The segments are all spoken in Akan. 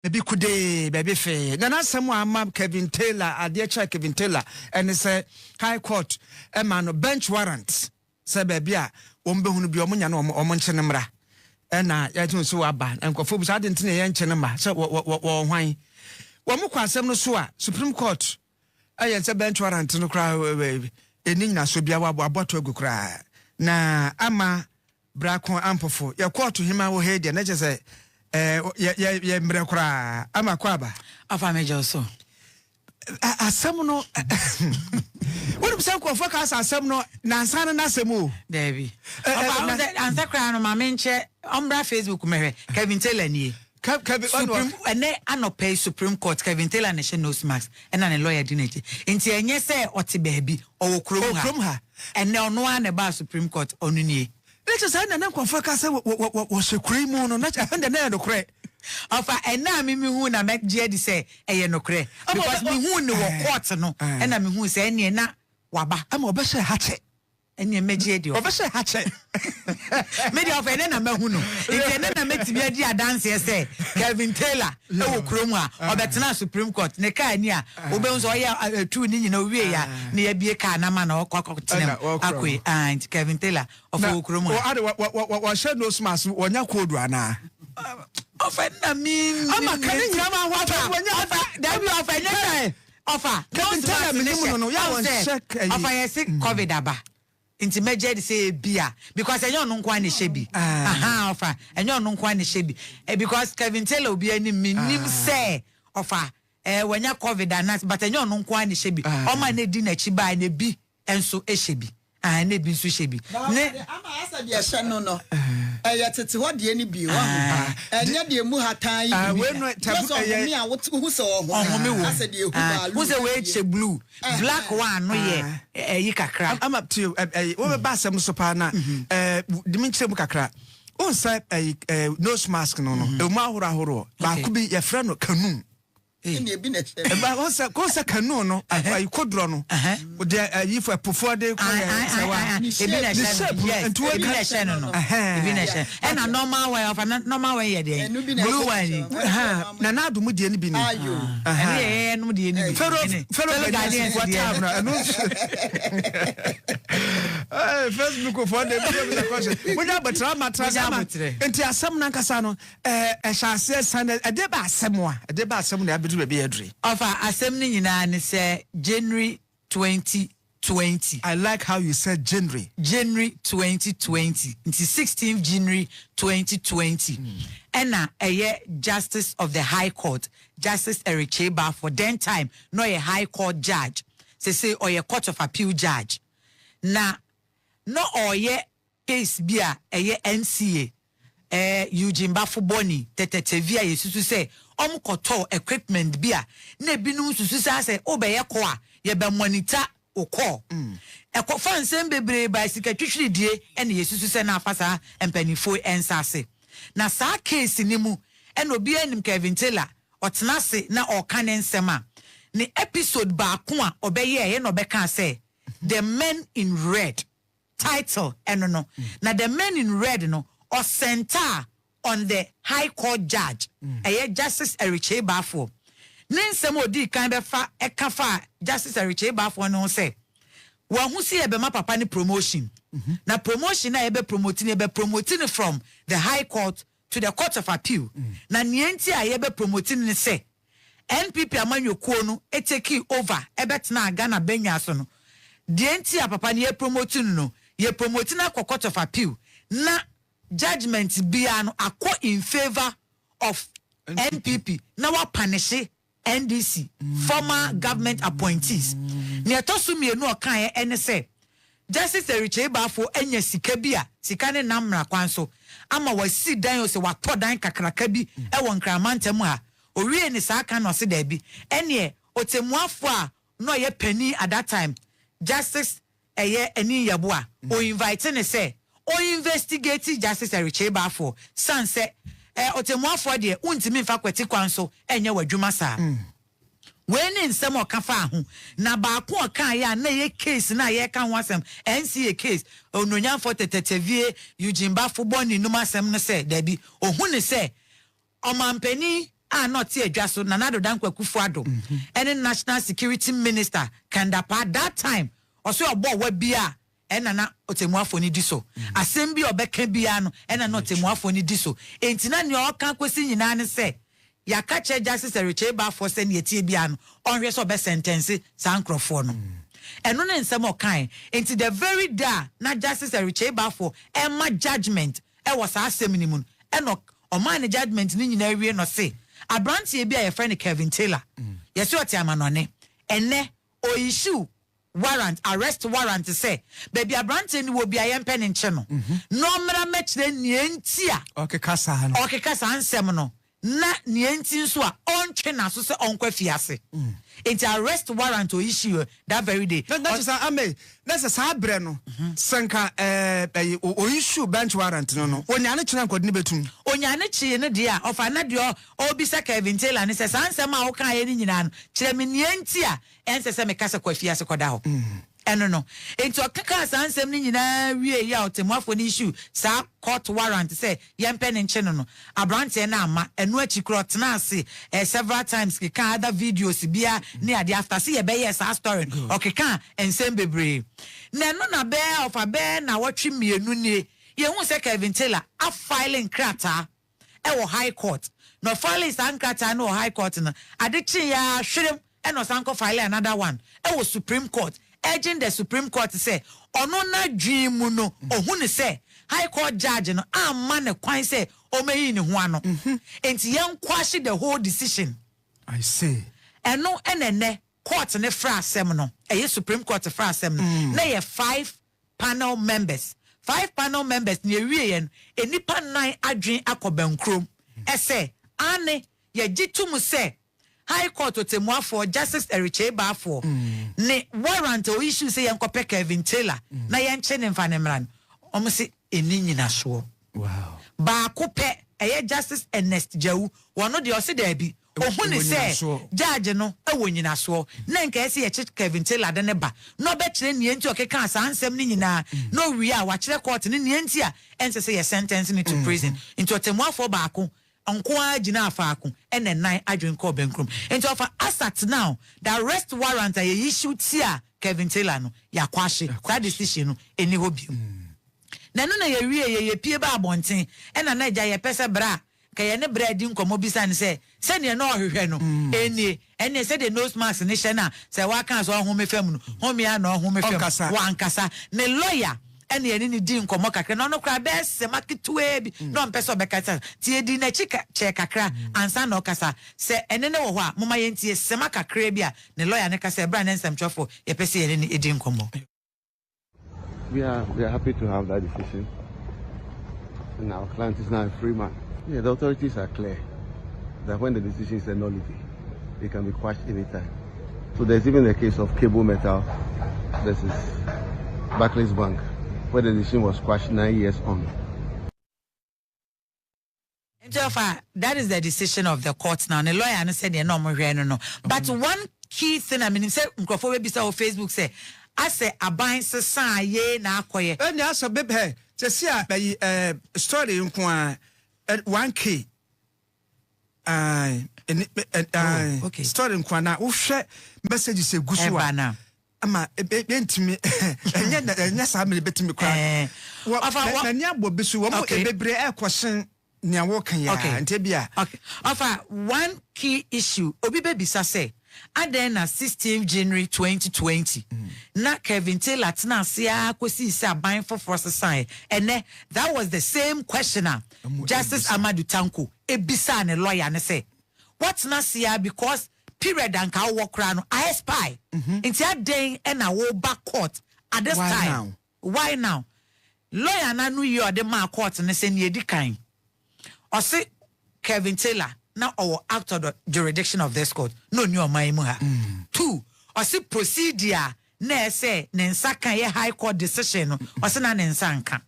Maybe could baby fair. Then I someone map KevinTaylor, a dear child KevinTaylor, and say High Court, a man bench warrant. Say baby, won't be omunya no omunchenamra. And I don't so aban, and Kofubs I didn't know Chenama, so what wine. One more question no swa, Supreme Court. I answer bench warrant no cry away. Enina Subiawa Bato go cry. Na ama Bracon Ampofo, your court to him I will head, and I just say. Mrekura ama kwaba afa mejo so asem no wonu se ko focus asem no na ansana na asemu David answer kra no ma menche ombra Facebook mehwe KevinTaylor nie Supreme ene anope Supreme Court KevinTaylor ne she nose mask ena ne lawyer dinage enti enye se ote baabi owo krom ha ene ono a ne ba Supreme Court onu nie let's say na nkwafo ka say wo sekure mu no na hande na edokre afa ena mi hu na make di say eye nokre because mi hu ne wo court no ena mi hu say ene na waba ama obese hache ene meje di obese hache me di ofa ene na mahu no ene na metimi adi adanse say KevinTaylor e wo krom a obetena Supreme Court ne ka ani a obe so ya tu ni nyina owie ya ne ya bie ka na ma na okwakotenem akoi and KevinTaylor of wo krom a wo share no smas wonya kodu ana ofa na mi ama kan nyama hwa wonya ofa da bi ofa nya ofa KevinTaylor mi no ya won check ofa yes COVID aba inti meje di say bia because enyo no nkwa ne shebi aha ofa enyo no nkwa ne shebi because KevinTaylor obi ani minim say ofa wanya COVID anas but enyo no nkwa ne shebi o ma na di na chi ba na bi enso shebi na bi nso shebi ne ama asa de hye no ya tete ho de ani bi wa enya de mu hatan yi we no tabu mi a wo hu se ho asa de hu ba lu se we che blue black one no ye yi kakra I'm up to you we ba sem so pa na dimi chire mu kakra on say nose mask no e mu ahoro ba ku bi ye frɛ no kanu ene bi na che ba ko sa kanu no ai kodro no de yi for pofo de ko say wa e bi na che no e bi na che and a normal way of a normal way ye de blue one na na do mu de ni bi ni eh no de ni bi fellow Ghanaians what time no Facebook for the video question we na betra matrama enti asem na nkasa no ehase san ade ba asem na abedu be adri of asem ni nyina ne say January 2020. I like how you said January 2020 until 16th January 2020 and Justice of the High Court Justice Eric Cheba for then time no a High Court judge say or a Court of Appeal judge na no or case bia NCA Eugene Bafuboni tetetevia yesusu say koto equipment bia na binum susu say obeye ko a ye be monitor okọ ekọ nsem bebre bicycle twitwiri die ene yesusu say na afasa empanifo ensase na saa case ni mu ene obi anim KevinTaylor otenase na okane nsem a ne episode ba ko a obeye ye no beka say the men in red title no na the men in red no or center on the High Court judge Justice Eric Cheba for nsem odi kan be fa ekafa Justice Eric Cheba for no say wa hu si ebe ma papa ni promotion na promotion na ebe promoting from the High Court to the Court of Appeal na nienti a ebe promoting ni say NPP amanyokuo no take over ebe tena Ghana benya so no dienti a papa ni promoting no ye promoting na Court of Appeal na judgment biano akọ in favor of NPP na wa punish NDC former government appointees ne etosu mienu okan ene say Justice Eric Cheba for enya sika bia sika ne namra kwanso ama wasi dan o se wato dan kakraka bi e won kramantam a owie ni saa kan no se da bi ene otemuafo a no ye pani at that time Justice eni yabo a o invite ne say o investigate Justice Eric Cheba for sanse otemuafo de untimi mfa kweti kwanso enye wadwuma saa when in some okafa ho na ba ko okan ya na ye case na ye kan wasem NCA case ononyan for tetetevie Eugene Bafuboni numa asem no say da bi ohun ne say omampani not here just so Nanado Dankwa Kufuado and National Security Minister Kandapa that time also a boy webia and na otemuafo di so asembi obeka bia no and na otemuafo di so entina ne o kan kwesi nyina ne se ya ka che justice Richeba for se ne tie bia no onhwe so be sentence sankrofo no eno ne nsem o kan enti the very day na justice Richeba for emma judgment e was asem ni mu eno o man judgment ni nyina wie no se abrantie bia ye friend KevinTaylor yes o tiama no ne ene o issue warrant arrest warrant say baby abrante ni wo bia ye mpɛ ne nche no no mra mɛkyerɛ nientia okekasa ansɛm no na nienti nso a ɔntwe na so sɛ ɔnkwa fiase it arrest warrant o issue that very day that's ame that's sabre no sanka o issue bench warrant no onyane kyerɛ nkɔdene betum onyane kye ne de a ɔfa na de obisa KevinTaylor ne sɛ sansɛm a wo kan ye ni nyina no kyerɛ me nienti a ɛnsɛ sɛ meka sɛ kwa fiase kɔda ho ɛno no enti ɔkeka sansɛm ne nyina wie ya otemuafo ne issue sa court warrant say yempe ne nche no abrante na ama enu achikro tena ase several times keka other videos bia ne ade after see ye be yes our story okeka ensem bebre na no na be of a be na watwe mienu nie ye hu se KevinTaylor a filing krata e wo high court no filing sankrata no high court no adekye ya hwerem e no sanko file another one e wo Supreme Court urging the Supreme Court say ono na dwin mu no ohun say High Court judge no man ne kwan say o meyi ne ho ano enti yen kwashi the whole decision. I see eno enene court ne fra asem no Supreme Court fra asem no na ye 5 panel members ne wie yen enipa 9 adwen akobankrom say ane ye gitum say High Court otemuafo Justice Richeba for ne warrant o issue say yenkopɛ KevinTaylor na yenche ne mfa ne mran omo se eni nyina so wow ba ko pɛ Justice Ernest Jawu wono de o se da bi ohun ne se judge no ewo nyina so na nka ese ye KevinTaylor de ne ba no be kyerɛ ne enti okeka asansɛm ne nyina no wie a wa kyerɛ court ne enti a ense se ye sentence ne to prison into otemuafo ba ko onkoa jina afaako ene 9 adwen ko benkrum enti ofa asat now the arrest warrant a ye issue tia KevinTaylor no yakwahye that decision no eni hobi na no na ye wie ye pie ba abonten ena na agya ye pese bra ka ye ne bra di nkomo bisa ne se ne na ohwehwe no eni se the nose mask ne hye na se wa kan so ohome fam no homia na ohome fam wa ankasa ne lawyer ene eni ni di nkomo kakra no kra be se maketua bi no mpese obekata tie di na chika che kakra ansa na okasa se ene ne wo ho a moma ye ntie se makakra bi a ne lawyer ne kasa bra ne nsamtwofo ye pese ene ni edi nkomo. We are happy to have that decision, and our client is now a free man. Yeah, the authorities are clear that when the decision is a nullity, it can be quashed anytime. So there's even the case of Cable Metal versus Barclays Bank, where the decision was quashed 9 years on. That is the decision of the court now. The lawyer said they're not more no. But one key thing, I mean, say Microphone bisa on Facebook say, I say aban sesa ye na akoye. Enya aso bebe se sia story nko 1K okay. Story nko na wo hwe message se gusu a ama bentimi enya sa me betimi kwa na nya bo bisu wo mo bebre ekwosen nya wo kan ya ntebia okay afa one key issue obi be bisa say aden na 16th January 2020 na KevinTaylor tena sia kwesi se aban for sign ene that was the same questioner Justice Amadou Tanko ebisa ne lawyer ne say what na sia because period anka wo kra no I spy nti aden e na wo back court at this time why now lawyer na no yi ode ma court ne se ne edi kan o se KevinTaylor now our out of the jurisdiction of this court no new maimuha 2 or see procedure na say nensa kan ye high court decision or say na nensa nka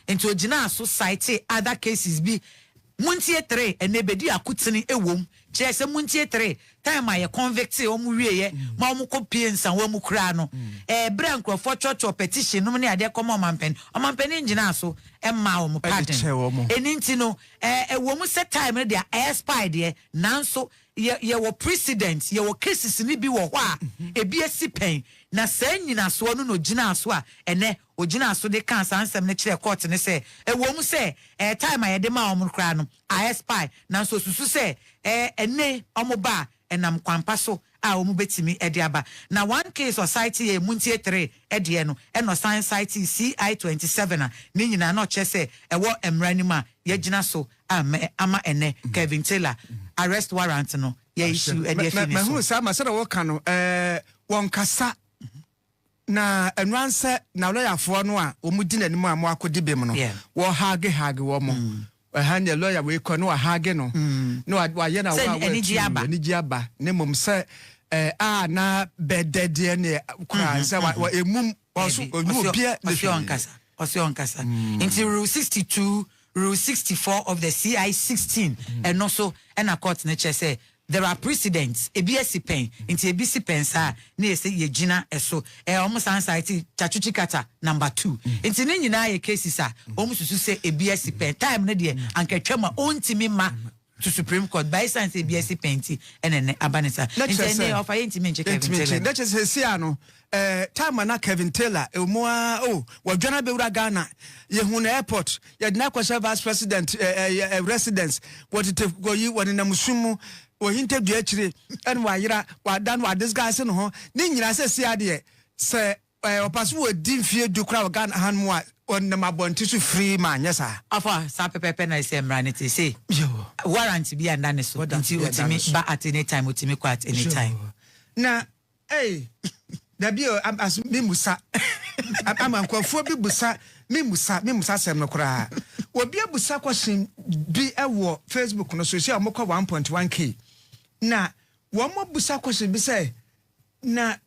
into ogina so cite other cases bi muntie 3 enebedi akutini ewom Chese muntie 3 time a ye convict omu wieye ma omu kopie nsan wa mu kura no bra nkrofo chocho petition no ne ade komo mampen ngina so emma omu pardon eninti no wo mu set time no dia expire de nanso ye wo precedent ye wo cases ni bi wo ho a ebi asipen na saa nyina so no gina so a ene ogina so de kan sansem ne kire court ne se wo mu se time a ye de ma omu kura no expire nanso susu se ene omu ba enam kwampa so a omu betimi ediaba na one case society e muntie 3 edie no eno science society CI27 na ni nyina na ochese ewo emranima ye gina so ama ene KevinTaylor arrest warrant no ye issue edie finish so hu sa ma se wo ka no won kasa na enranse na lawyer fo no a omu di nanim a mo akodi bem no wo hage wo mo hanya lawyer we ko no hage no no wa ye na wa eniji aba ne mom se na bedede ne kura se wa emum also onu obia osion kasa into rule 62 rule 64 of the CI16 and also and a court nature say there are precedents ebisi pen into ebisi pensa na ye say ye gina eso almost anxiety chachuchi kata number 2 into ni nyina ye cases a omususu say ebisi pen time na de ankatwama ontimi ma to Supreme Court by science ebisi penti ene abanisa into ne offer intimi nche KevinTaylor that is here no time na KevinTaylor emu wadwana bewura Ghana ye hu na airport ye na kwasha vice president residence what te go yi woni na musumu ohinte du akire en wa yira wa dan wa disguise no ho ni nyina se sia de se opaso wo di mfie du kra Ghana han mu a on na mabonti so free man yes afa sa pepe na se mranity say warrant bi anda ne so nti otimi ba at any time otimi kwa at any time na dabio as mimusa amankofo bi busa mimusa sem no kra obi abusa question bi ewo Facebook no social mokọ 1.1k na wo mo busa question bi say na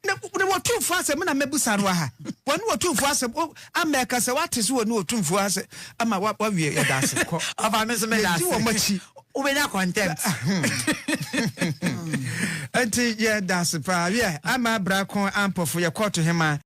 wotumfo asem na mebusa ro ha wonu wotumfo asem America se what is wonu wotumfo asem ama wa wie ya dase ko aba me so me dase wo machi ubenya contempt anti ye dase pa ye ama bra kon ampofo ye court hema